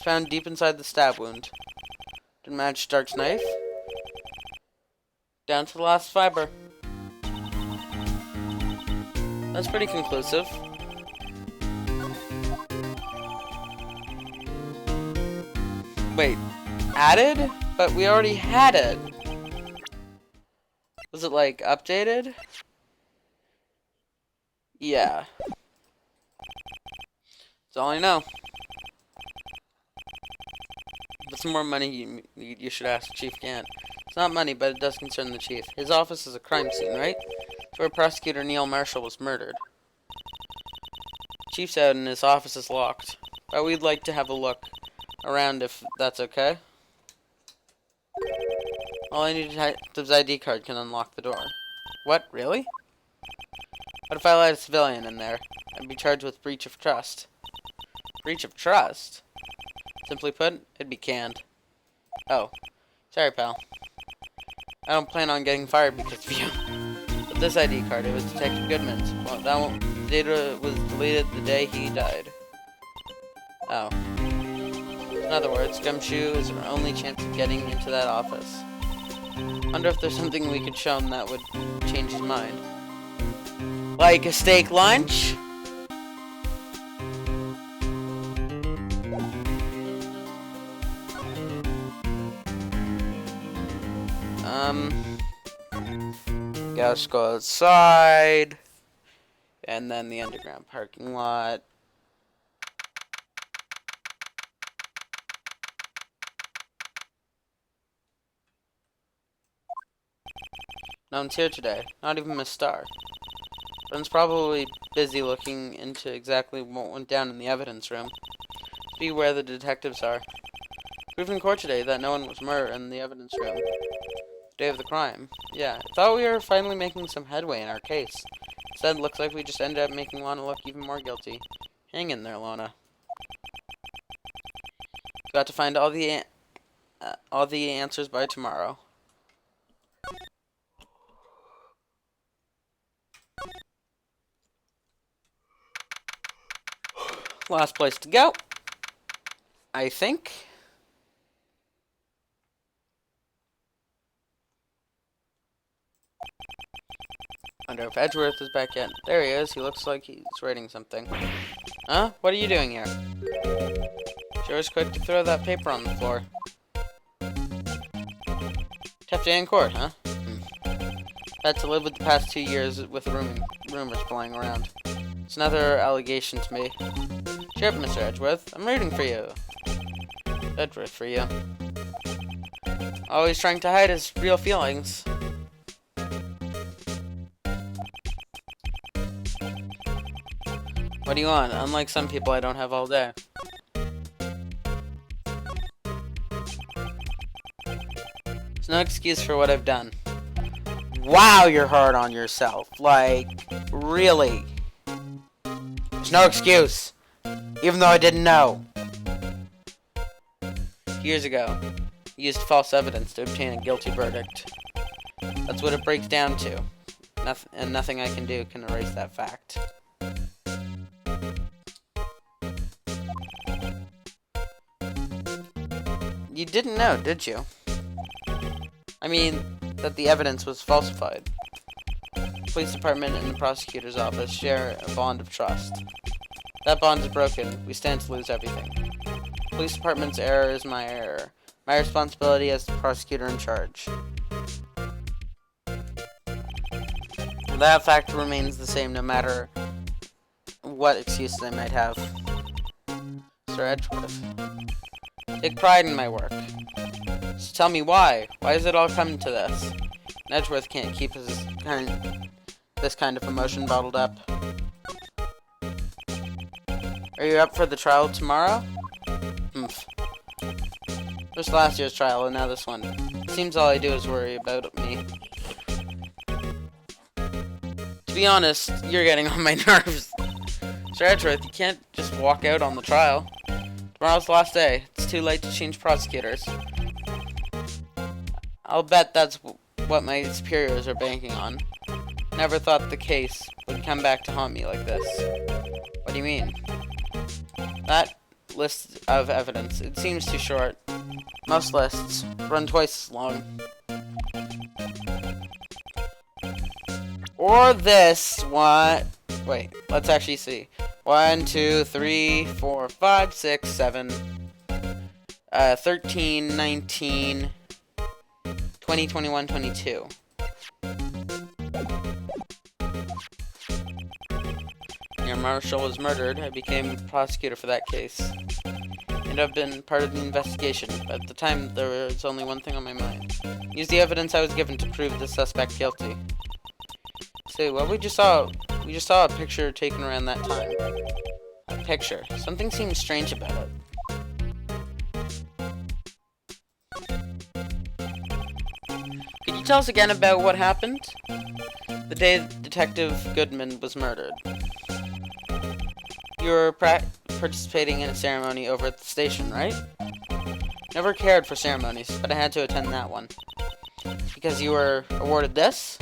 found deep inside the stab wound. Didn't match Stark's knife. Down to the last fiber. That's pretty conclusive. Wait, added? But we already had it. Was it like updated? Yeah. That's all I know. What's more money you should ask Chief Gant. It's not money, but it does concern the chief. His office is a crime scene, right? It's where Prosecutor Neil Marshall was murdered. Chief's out and his office is locked. But we'd like to have a look around if that's okay. All I need detective's ID card can unlock the door. What, really? What if I let a civilian in there? I'd be charged with breach of trust. Breach of trust? Simply put, it'd be canned. Oh. Sorry, pal. I don't plan on getting fired because of you. But this ID card, it was Detective Goodman's. Well, that data was deleted the day he died. Oh. In other words, Gumshoe is our only chance of getting into that office. Wonder if there's something we could show him that would change his mind. Like a steak lunch? Guess go outside. And then the underground parking lot. No one's here today. Not even Miss Starr. Friend's probably busy looking into exactly what went down in the evidence room. Be where the detectives are. Proved in court today that no one was murdered in the evidence room. Day of the crime. Yeah, I thought we were finally making some headway in our case. Instead, looks like we just ended up making Lana look even more guilty. Hang in there, Lana. Got to find all the answers by tomorrow. Last place to go, I think. Wonder if Edgeworth is back yet. There he is. He looks like he's writing something. Huh? What are you doing here? Sure was quick to throw that paper on the floor. Kept you in court, huh? Had to live with the past 2 years with rumors flying around. It's another allegation to me. Cheer up, Mr. Edgeworth. I'm rooting for you. Edgeworth for you. Always trying to hide his real feelings. What do you want? Unlike some people, I don't have all day. There's no excuse for what I've done. Wow, you're hard on yourself. Like, really? There's no excuse. Even though I didn't know. Years ago, you used false evidence to obtain a guilty verdict. That's what it breaks down to. And nothing I can do can erase that fact. You didn't know, did you? I mean, that the evidence was falsified. The police department and the prosecutor's office share a bond of trust. That bond is broken. We stand to lose everything. The police department's error is my error. My responsibility as the prosecutor in charge. That fact remains the same no matter what excuses I might have. Sir Edgeworth. Take pride in my work. Just tell me why. Why is it all coming to this? And Edgeworth can't keep this kind of emotion bottled up. Are you up for the trial tomorrow? First last year's trial and now this one. It seems all I do is worry about me. To be honest, you're getting on my nerves. Sir Edgeworth, you can't just walk out on the trial. Tomorrow's the last day. It's too late to change prosecutors. I'll bet that's what my superiors are banking on. Never thought the case would come back to haunt me like this. What do you mean? That list of evidence. It seems too short. Most lists run twice as long. Or this one. Wait, let's actually see. 1, 2, 3, 4, 5, 6, 7, 13, 19, 20, 21, 22. Near Marshall was murdered. I became prosecutor for that case. And I've been part of the investigation, but at the time there was only one thing on my mind. Use the evidence I was given to prove the suspect guilty. So what we just saw a picture taken around that time. A picture. Something seems strange about it. Could you tell us again about what happened? The day Detective Goodman was murdered. You were participating in a ceremony over at the station, right? Never cared for ceremonies, but I had to attend that one. Because you were awarded this?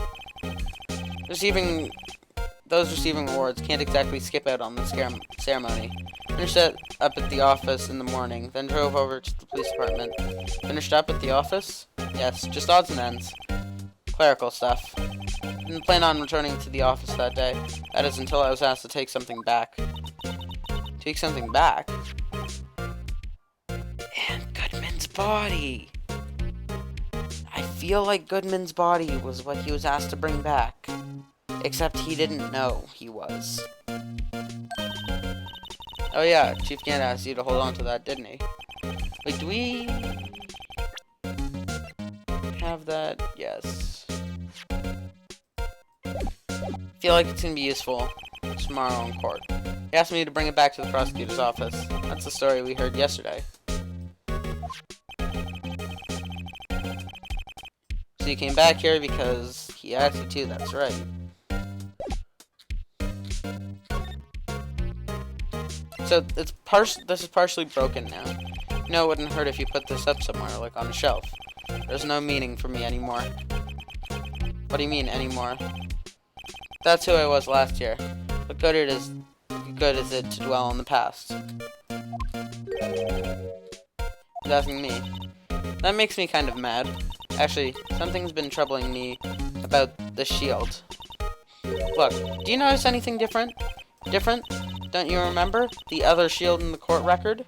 Those receiving awards can't exactly skip out on the ceremony. Finished up at the office in the morning, then drove over to the police department. Finished up at the office? Yes, just odds and ends. Clerical stuff. Didn't plan on returning to the office that day. That is until I was asked to take something back. Take something back? And Goodman's body! I feel like Goodman's body was what he was asked to bring back. Except he didn't know he was. Oh yeah, Chief Gant asked you to hold on to that, didn't he? Wait, do we have that? Yes. Feel like it's gonna be useful tomorrow in court. He asked me to bring it back to the prosecutor's office. That's the story we heard yesterday. So you came back here because he asked you to, that's right. So this is partially broken now. You know, it wouldn't hurt if you put this up somewhere, like on a shelf. There's no meaning for me anymore. What do you mean, anymore? That's who I was last year. What good is it to dwell on the past? He's asking me. That makes me kind of mad. Actually, something's been troubling me about the shield. Look, do you notice anything different? Different? Don't you remember? The other shield in the court record?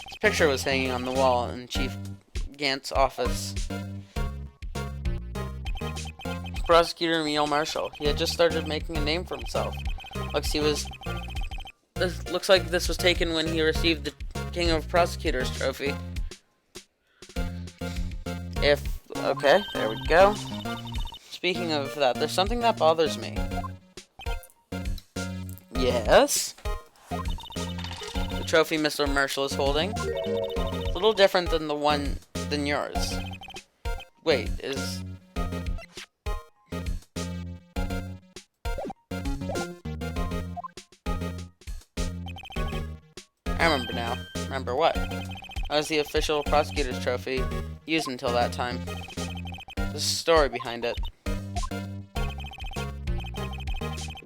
This picture was hanging on the wall in Chief Gant's office. Prosecutor Emil Marshall. He had just started making a name for himself. Looks like this was taken when he received the King of Prosecutors trophy. Okay, there we go. Speaking of that, there's something that bothers me. Yes? The trophy Mr. Marshall is holding? It's a little different than than yours. Wait, I remember now. Remember what? That was the official prosecutor's trophy, used until that time. There's a story behind it. Would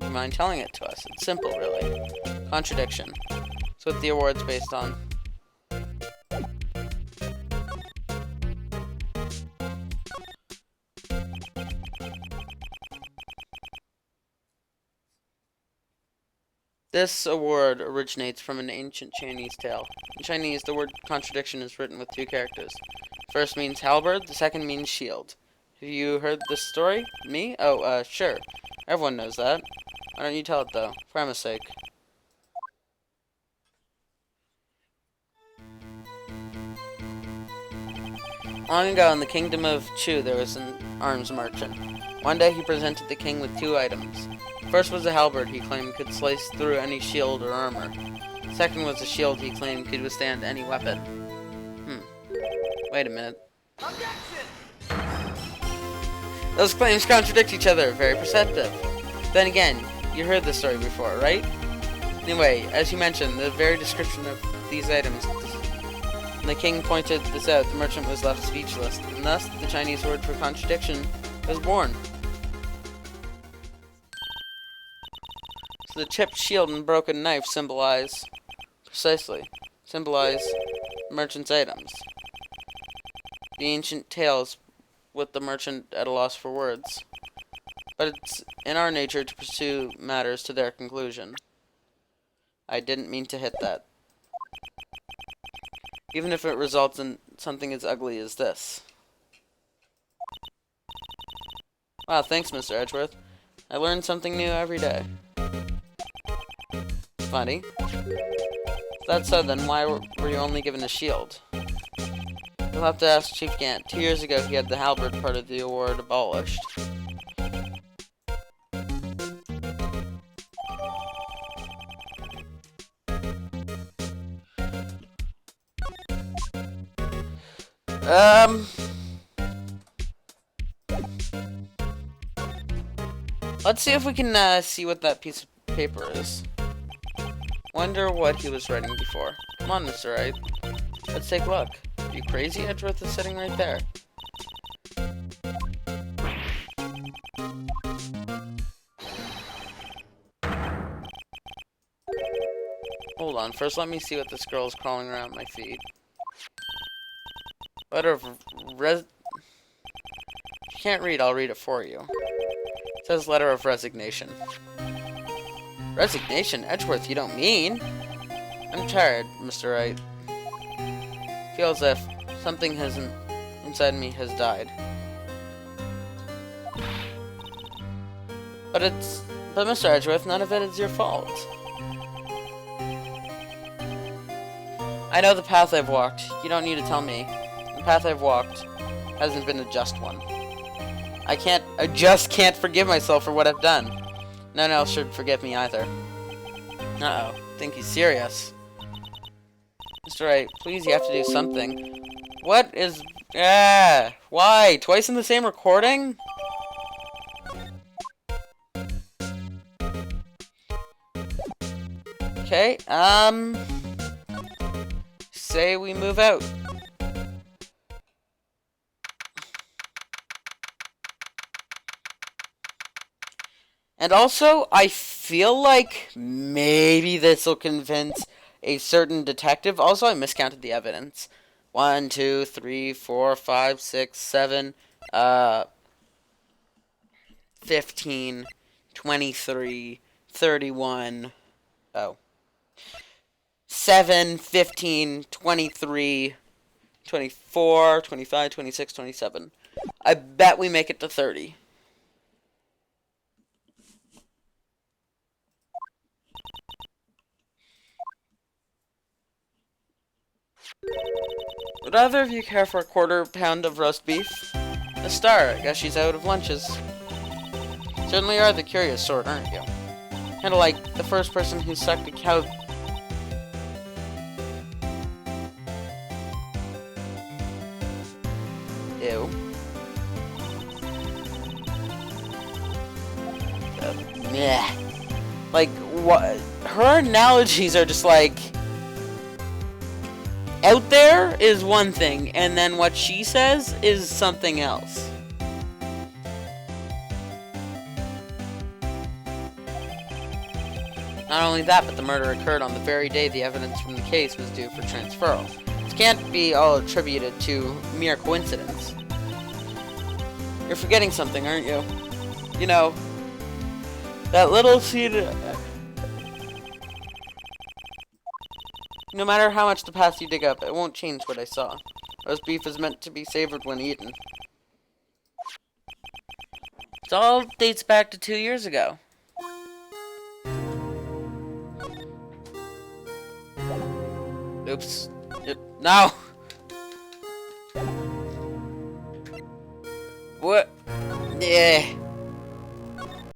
you mind telling it to us? It's simple, really. Contradiction. That's what the award's based on. This award originates from an ancient Chinese tale. In Chinese, the word contradiction is written with two characters. The first means halberd, the second means shield. Have you heard this story? Me? Oh, sure. Everyone knows that. Why don't you tell it, though? For Emma's sake. Long ago in the kingdom of Chu, there was an arms merchant. One day he presented the king with two items. First was a halberd he claimed could slice through any shield or armor. Second was a shield he claimed could withstand any weapon. Wait a minute. Those claims contradict each other. Very perceptive. Then again, you heard this story before, right? Anyway, as you mentioned, the very description of these items When the king pointed this out, the merchant was left speechless, and thus the Chinese word for contradiction was born. So the chipped shield and broken knife symbolize merchant's items. The ancient tales with the merchant at a loss for words. But it's in our nature to pursue matters to their conclusion. I didn't mean to hit that. Even if it results in something as ugly as this. Wow, thanks, Mr. Edgeworth. I learn something new every day. Funny. That said, then why were you only given a shield? You'll have to ask Chief Gant. 2 years ago, he had the halberd part of the award abolished. Let's see if we can, see what that piece of paper is. Wonder what he was writing before. Come on, Mr. Wright. Let's take a look. Are you crazy? Edgeworth is sitting right there. Hold on. First, let me see what this girl is crawling around my feet. Letter of If you can't read, I'll read it for you. It says letter of resignation. Resignation? Edgeworth, you don't mean? I'm tired, Mr. Wright. Feels as if something inside me has died. But Mr. Edgeworth, none of it is your fault. I know the path I've walked. You don't need to tell me. The path I've walked hasn't been a just one. I just can't forgive myself for what I've done. No one else should forgive me either. Uh-oh. Think he's serious. Mr. Wright, please, you have to do something. What is... why? Twice in the same recording? Okay, say we move out. And also, I feel like maybe this will convince a certain detective. Also, I miscounted the evidence. 1, 2, 3, 4, 5, 6, 7, 15, 23, 31, 7, 15, 23, 24, 25, 26, 27. I bet we make it to 30. Would either of you care for a quarter-pound of roast beef? The star, I guess she's out of lunches. Certainly are the curious sort, aren't you? Kinda like the first person who sucked a cow... Ew. Meh. Like, what? Her analogies are just like... Out there is one thing, and then what she says is something else. Not only that, but the murder occurred on the very day the evidence from the case was due for transferal. This can't be all attributed to mere coincidence. You're forgetting something, aren't you? You know, that little seed... No matter how much the past you dig up, it won't change what I saw. Roast beef is meant to be savored when eaten. It all dates back to 2 years ago. Oops. No!